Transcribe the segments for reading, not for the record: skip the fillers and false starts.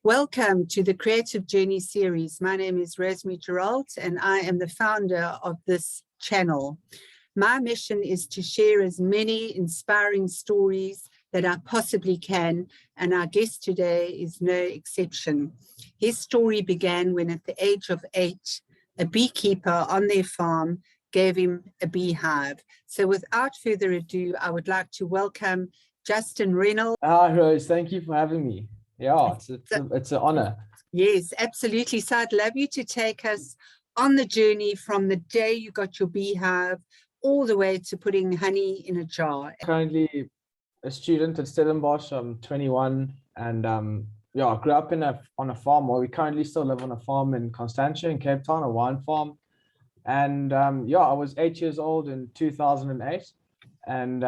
Welcome to the Creative Journey series. My name is Rosemary Gerald and I am the founder of this channel. My mission is to share as many inspiring stories that I possibly can, and our guest today is no exception. His story began when at the age of 8, a beekeeper on their farm gave him a beehive. So without further ado, I would like to welcome Justin Reynolds. Hi, Rose. Thank you for having me. Yeah, it's an honor. Yes, absolutely. So I'd love you to take us on the journey from the day you got your beehive all the way to putting honey in a jar. Currently a student at Stellenboch. I'm 21, and I grew up on a farm. Well, we currently still live on a farm in Constantia in Cape Town, a wine farm. And I was 8 years old in 2008, and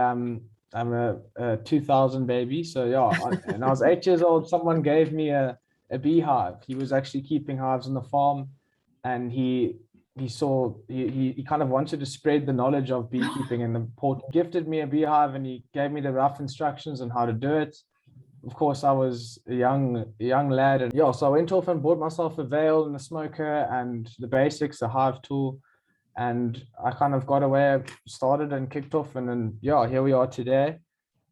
I'm a 2000 baby. So and I was 8 years old. Someone gave me a beehive. He was actually keeping hives on the farm, and he kind of wanted to spread the knowledge of beekeeping and the important. Gifted me a beehive, and he gave me the rough instructions on how to do it. Of course, I was a young lad, and so I went off and bought myself a veil and a smoker and the basics, a hive tool. And I kind of got away, started and kicked off, and then here we are today.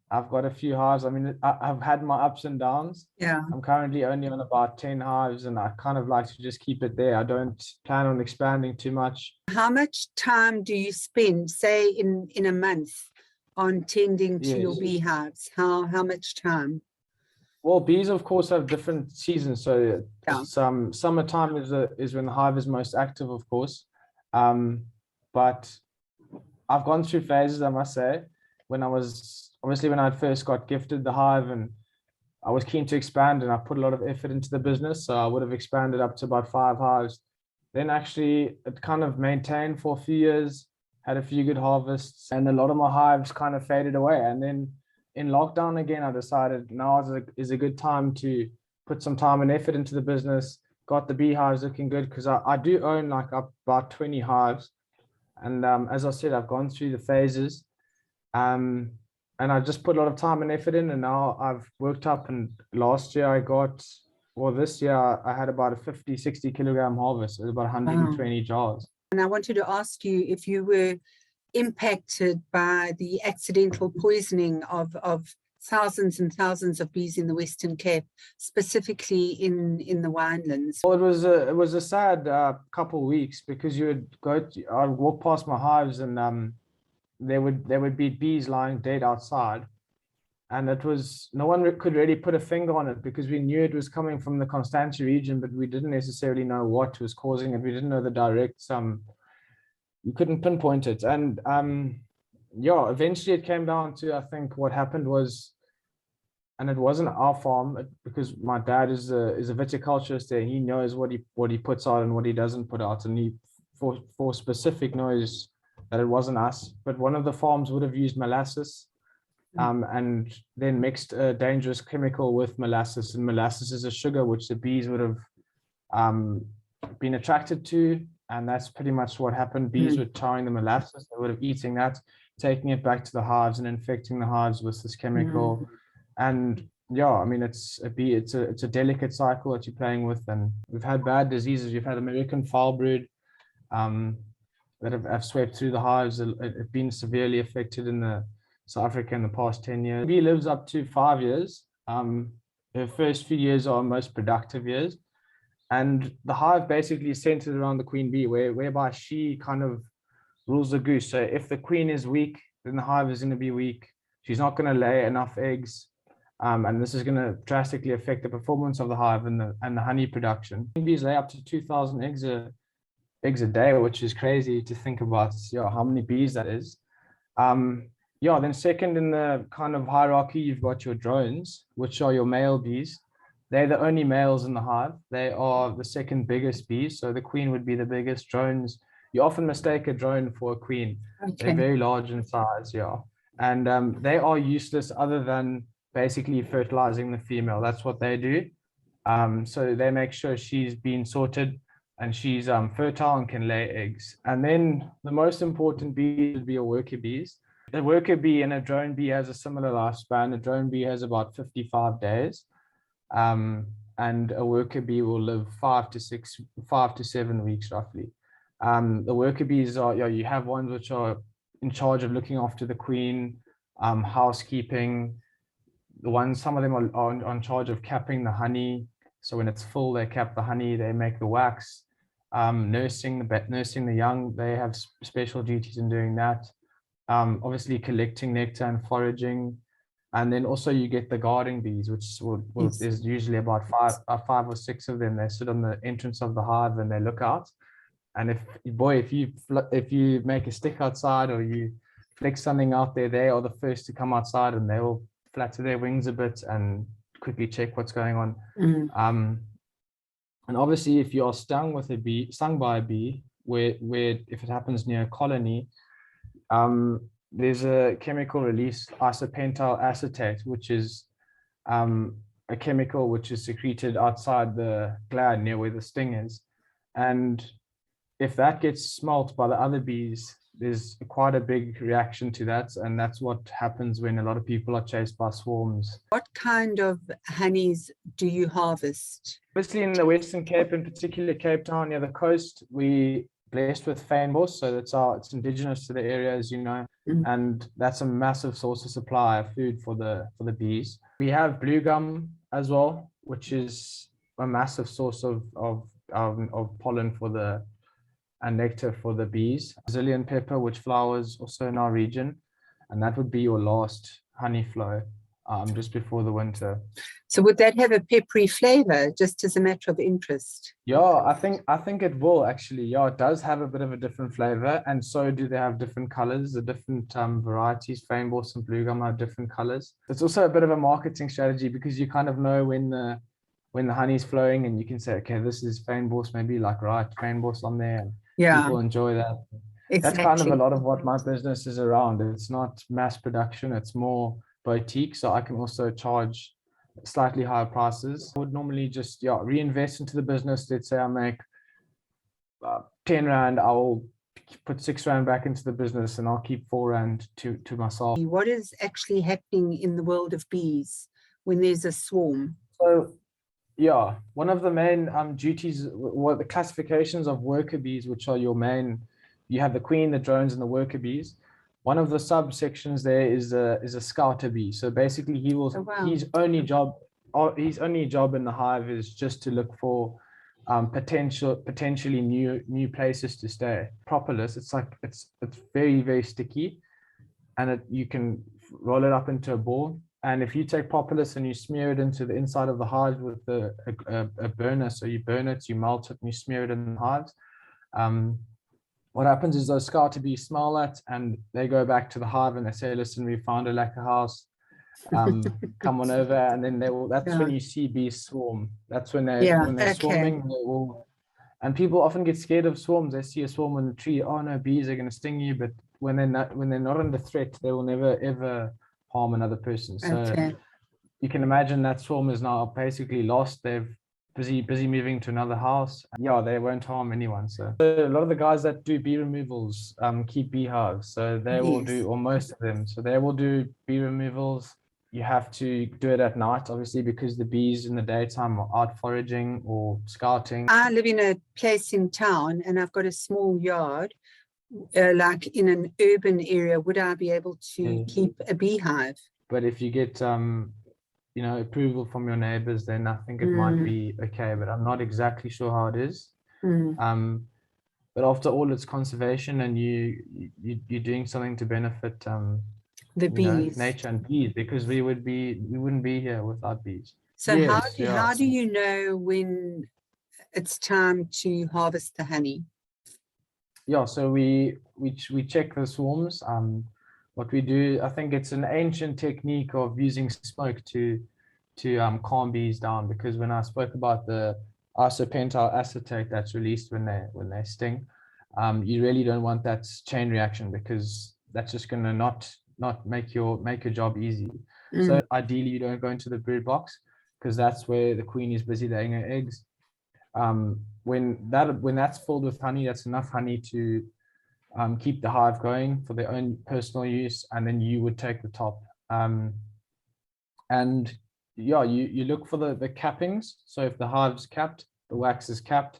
I've got a few hives. I mean, I've had my ups and downs. Yeah. I'm currently only on about 10 hives, and I kind of like to just keep it there. I don't plan on expanding too much. How much time do you spend, say, in a month on tending to your beehives? How much time? Well, bees, of course, have different seasons. So summertime is when the hive is most active, of course. But I've gone through phases, I must say. When I first got gifted the hive, and I was keen to expand, and I put a lot of effort into the business, so I would have expanded up to about 5 hives. Then actually it kind of maintained for a few years, had a few good harvests, and a lot of my hives kind of faded away. And then in lockdown again, I decided now is a good time to put some time and effort into the business. Got the beehives looking good, because I do own like about 20 hives. And as I said, I've gone through the phases. And I just put a lot of time and effort in, and now I've worked up. And this year I had about a 50-60 kilogram harvest. It was about 120 jars. And I wanted to ask you if you were impacted by the accidental poisoning of thousands and thousands of bees in the Western Cape, specifically in the winelands. Well, it was a sad couple of weeks, because I'd walk past my hives, and there would be bees lying dead outside, and no one could really put a finger on it, because we knew it was coming from the Constantia region, but we didn't necessarily know what was causing it. We didn't know the direct you couldn't pinpoint it. And eventually it came down to, I think what happened was, and it wasn't our farm, because my dad is a viticulturist there. He knows what he puts out and what he doesn't put out, and he for specific knows that it wasn't us. But one of the farms would have used molasses, and then mixed a dangerous chemical with molasses, and molasses is a sugar which the bees would have been attracted to. And that's pretty much what happened. Bees were trying the molasses. They would have eating that, taking it back to the hives and infecting the hives with this chemical. And I mean, it's a delicate cycle that you're playing with. And we've had bad diseases. We've had American foul brood that have swept through the hives. It's been severely affected in South Africa in the past 10 years. Bee lives up to 5 years. Her first few years are most productive years. And the hive basically is centered around the queen bee, whereby she kind of rules the goose. So if the queen is weak, then the hive is going to be weak. She's not going to lay enough eggs. And this is going to drastically affect the performance of the hive and the honey production. Queen bees lay up to 2,000 eggs a day, which is crazy to think about. How many bees that is. Then second in the kind of hierarchy, you've got your drones, which are your male bees. They're the only males in the hive. They are the second biggest bees. So the queen would be the biggest. Drones, you often mistake a drone for a queen. Okay. They're very large in size, And they are useless other than basically fertilizing the female. That's what they do. So they make sure she's been sorted and she's fertile and can lay eggs. And then the most important bee would be your worker bees. The worker bee and a drone bee has a similar lifespan. A drone bee has about 55 days. and a worker bee will live 5 to 7 weeks roughly. The worker bees are, you have ones which are in charge of looking after the queen, housekeeping. Some of them are in charge of capping the honey. So when it's full, they cap the honey, they make the wax. Nursing the young, they have special duties in doing that. Obviously collecting nectar and foraging. And then also you get the guarding bees, which is usually about five or six of them. They sit on the entrance of the hive and they look out. And if you make a stick outside or you flex something out there, they are the first to come outside and they will flatter their wings a bit and quickly check what's going on. And obviously, if you are stung by a bee, where if it happens near a colony, there's a chemical release, isopentyl acetate, which is a chemical which is secreted outside the gland near where the sting is. And if that gets smelt by the other bees, there's quite a big reaction to that. And that's what happens when a lot of people are chased by swarms. What kind of honeys do you harvest? Obviously in the Western Cape, in particular Cape Town near the coast, we blessed with Fynbos, so it's indigenous to the area, as you know, and that's a massive source of supply of food for the bees. We have bluegum as well, which is a massive source of pollen and nectar for the bees. Brazilian pepper, which flowers also in our region, and that would be your last honey flow just before the winter. So would that have a peppery flavor, just as a matter of interest? Yeah, I think it will actually. Yeah, it does have a bit of a different flavor, and so do they have different colors. The different varieties, Fynbos and bluegum, have different colors. It's also a bit of a marketing strategy because you kind of know when the honey's flowing, and you can say, okay, this is Fynbos, maybe like write Fynbos on there, and people enjoy that. Exactly. That's kind of a lot of what my business is around. It's not mass production, it's more boutique, so I can also charge slightly higher prices. I would normally just reinvest into the business. Let's say I make 10 Rand, I will put 6 Rand back into the business and I'll keep 4 Rand to myself. What is actually happening in the world of bees when there's a swarm? So one of the main duties, the classifications of worker bees, which are your main, you have the queen, the drones, and the worker bees. One of the subsections there is a scouter bee. So basically his only job in the hive is just to look for potentially new places to stay. Propolis, it's very, very sticky, and you can roll it up into a ball. And if you take propolis and you smear it into the inside of the hive with a burner, so you burn it, you melt it, and you smear it in the hives. What happens is those scouter bees smell that and they go back to the hive and they say, listen, we found a lacquer house, come on over. And then that's when you see bees swarm. That's when they're swarming, they will. And people often get scared of swarms. They see a swarm on the tree, oh no, bees are going to sting you. But when they're not under threat, they will never ever harm another person. So you can imagine that swarm is now basically lost. They've busy moving to another house. They won't harm anyone. So a lot of the guys that do bee removals keep beehives, so they will do, or most of them, so they will do bee removals. You have to do it at night, obviously, because the bees in the daytime are out foraging or scouting. I live in a place in town and I've got a small yard. Like in an urban area, would I be able to keep a beehive? But if you get approval from your neighbors, then I think it might be okay, but I'm not exactly sure how it is. But after all, it's conservation, and you're doing something to benefit the bees, nature and bees, because we wouldn't be here without bees. So how do you know when it's time to harvest the honey? So we check the swarms. What we do, I think it's an ancient technique of using smoke to calm bees down, because when I spoke about the isopentyl acetate that's released when they sting, you really don't want that chain reaction, because that's just going to not make your job easy. So ideally you don't go into the brood box, because that's where the queen is busy laying her eggs. When that's filled with honey, that's enough honey to keep the hive going for their own personal use, and then you would take the top. And yeah, you look for the cappings. So if the hive's capped, the wax is capped,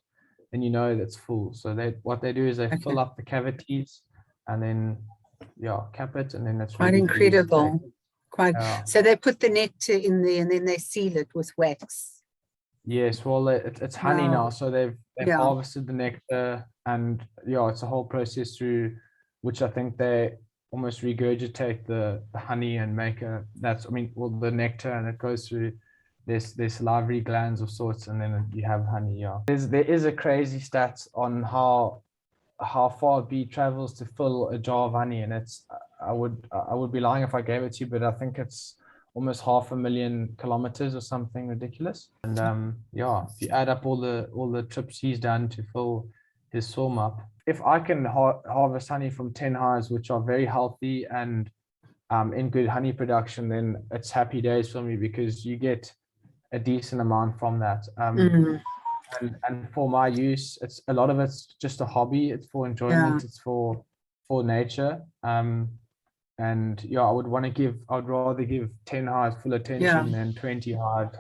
then you know that's full. So what they do is they fill up the cavities and then yeah, cap it, and then it's Quite ready for you to take. incredible. Quite. Yeah. So they put the nectar in there and then they seal it with wax. Yes, well, it's honey Wow. now, so they've Yeah. harvested the nectar, and yeah, it's a whole process through which I think they almost regurgitate the honey and make the nectar, and it goes through this salivary glands of sorts, and then you have honey. Yeah, there is a crazy stats on how far a bee travels to fill a jar of honey, and it's I would be lying if I gave it to you, but I think it's almost 500,000 kilometers or something ridiculous. And yeah, if you add up all the trips he's done to fill his swarm up, if I can harvest honey from 10 hives which are very healthy and in good honey production, then it's happy days for me, because you get a decent amount from that. And for my use, it's a lot of it's just a hobby. It's for enjoyment. It's for nature. And yeah, I'd rather give 10 hives full attention than 20 hives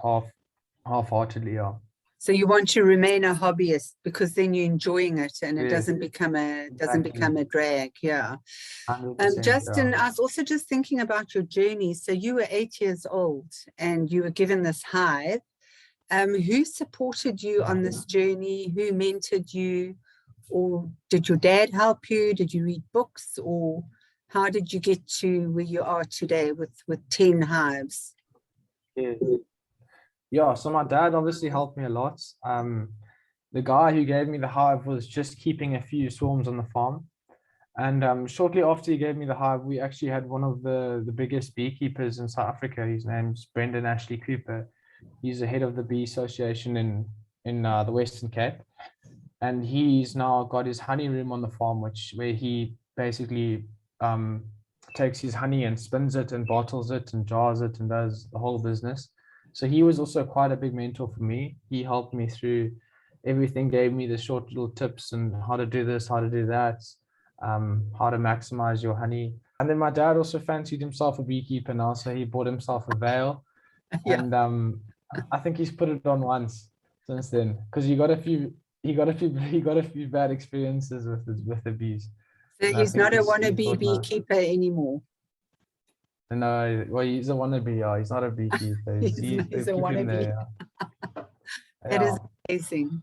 half-heartedly. Yeah. So you want to remain a hobbyist, because then you're enjoying it and it doesn't become a drag. Yeah. Justin, I was also just thinking about your journey. So you were 8 years old and you were given this hive. Who supported you on this journey? Who mentored you? Or did your dad help you? Did you read books? Or how did you get to where you are today with 10 hives? Yeah, so my dad obviously helped me a lot. The guy who gave me the hive was just keeping a few swarms on the farm. And shortly after he gave me the hive, we actually had one of the biggest beekeepers in South Africa. His name's Brendan Ashley Cooper. He's the head of the bee association in the Western Cape. And he's now got his honey room on the farm, where he basically takes his honey and spins it and bottles it and jars it and does the whole business. So he was also quite a big mentor for me. He helped me through everything, gave me the short little tips and how to do this, how to do that, how to maximize your honey. And then my dad also fancied himself a beekeeper now, so he bought himself a veil. And I think he's put it on once since then, because he got a few bad experiences with the bees. So he's not a wannabe beekeeper anymore. No, well, he's a wannabe. Yeah, he's not a beekeeper. He's a wannabe. That is amazing.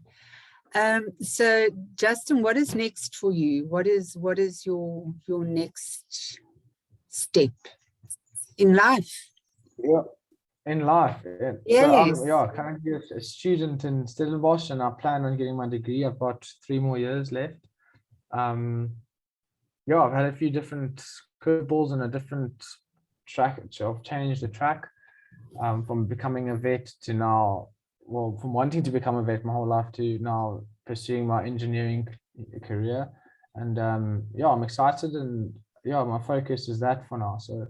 So Justin, what is next for you? What is your next step in life? Yeah, in life. Yes. So I'm currently a student in Stellenbosch, and I plan on getting my degree. I've got 3 more years left. I've had a few different curveballs and a different track. I've changed the track from becoming a vet to now, well, from wanting to become a vet my whole life to now pursuing my engineering career. And I'm excited, and my focus is that for now. So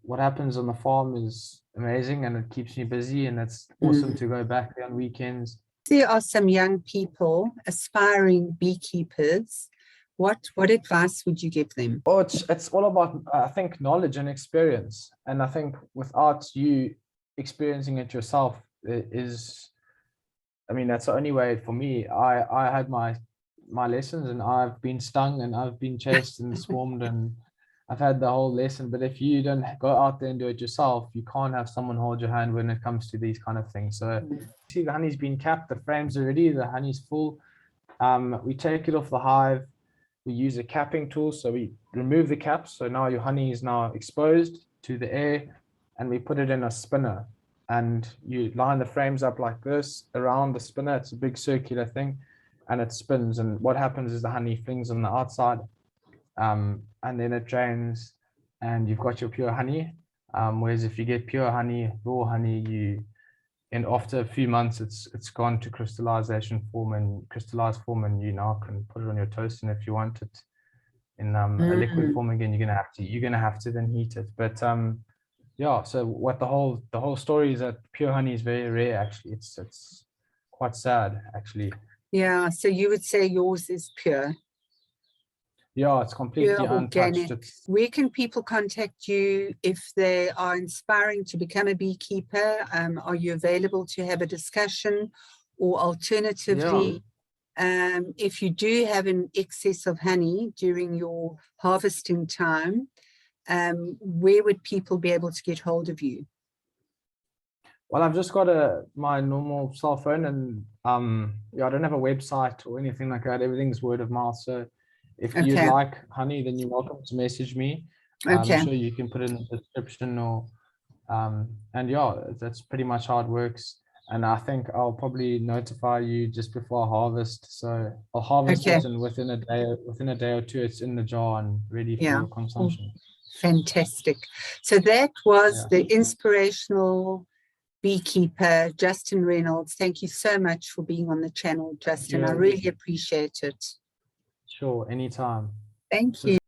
what happens on the farm is amazing, and it keeps me busy, and it's awesome to go back there on weekends. There are some young people, aspiring beekeepers. What advice would you give them? Oh, it's all about, I think, knowledge and experience. And I think without you experiencing it yourself that's the only way for me. I had my lessons, and I've been stung, and I've been chased and swarmed, and I've had the whole lesson. But if you don't go out there and do it yourself, you can't have someone hold your hand when it comes to these kind of things. So see, the honey's been capped, the frames are ready, the honey's full. We take it off the hive. We use a capping tool, so we remove the caps. So now your honey is now exposed to the air, and we put it in a spinner. And you line the frames up like this around the spinner. It's a big circular thing, and it spins. And what happens is the honey flings on the outside, and then it drains, and you've got your pure honey. Whereas if you get pure honey, raw honey, and after a few months, it's gone to crystallization form and crystallized form, and you now can put it on your toast. And if you want it in a liquid form again, you're gonna have to then heat it. But so what the whole story is that pure honey is very rare. Actually, it's quite sad, actually. Yeah. So you would say yours is pure? Yeah, it's completely pure untouched. organic. It's, Where can people contact you if they are inspiring to become a beekeeper? Are you available to have a discussion? Or yeah, alternatively, if you do have an excess of honey during your harvesting time, where would people be able to get hold of you? well, I've just got my normal cell phone, and yeah, I don't have a website or anything like that. Everything's word of mouth. So if you'd Okay, like honey, then you're welcome to message me. I'm okay, sure you can put it in the description, or and yeah, that's pretty much how it works. And I think I'll probably notify you just before I harvest. So I'll harvest okay, it, and within a day or two, it's in the jar and ready for yeah. your Oh, consumption. fantastic. So that was Yeah. the inspirational beekeeper, Justin Reynolds. Thank you so much for being on the channel, Justin. I Yeah, really appreciate it. sure, anytime. Thank This was you.